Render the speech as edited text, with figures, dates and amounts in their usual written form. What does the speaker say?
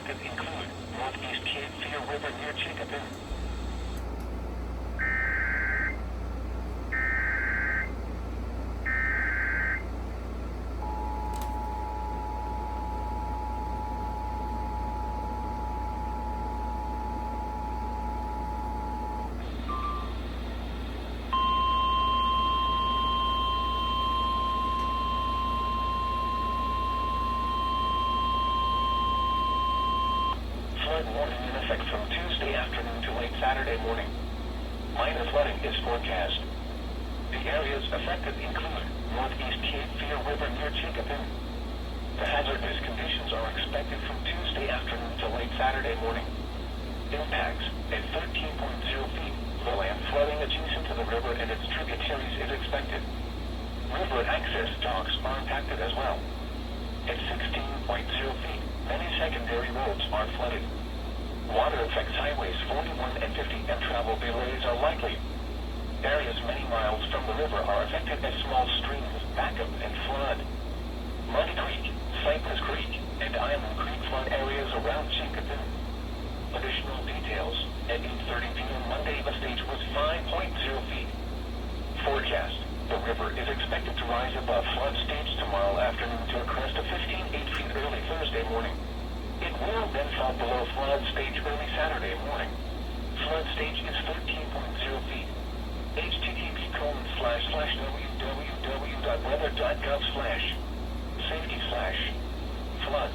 affected include northeast Cape Fear River near Chickapin. Flood warning in effect from Tuesday afternoon to late Saturday morning. Minor flooding is forecast. The areas affected include northeast Cape Fear River near Chickapin. The hazardous conditions are expected from Tuesday afternoon to late Saturday morning. Impacts at 13.0 feet. Lowland flooding adjacent to the river and its tributaries is expected. River access docks are impacted as well. At 16.0 feet, many secondary roads are flooded. Water affects highways 41 and 50 and travel delays are likely. Areas many miles from the river are affected as small streams back up and flood. Muddy Creek, Cypress Creek, and Island Creek flood areas around Chickapin. Additional details. At 8:30 p.m. Monday, the stage was 5.0 feet. Forecast. The river is expected to rise above flood stage tomorrow afternoon to a crest of 15.8 feet early Thursday morning. It will then fall below flood stage early Saturday morning. Flood stage is 13.0 feet. http://www.weather.gov/safety/flood.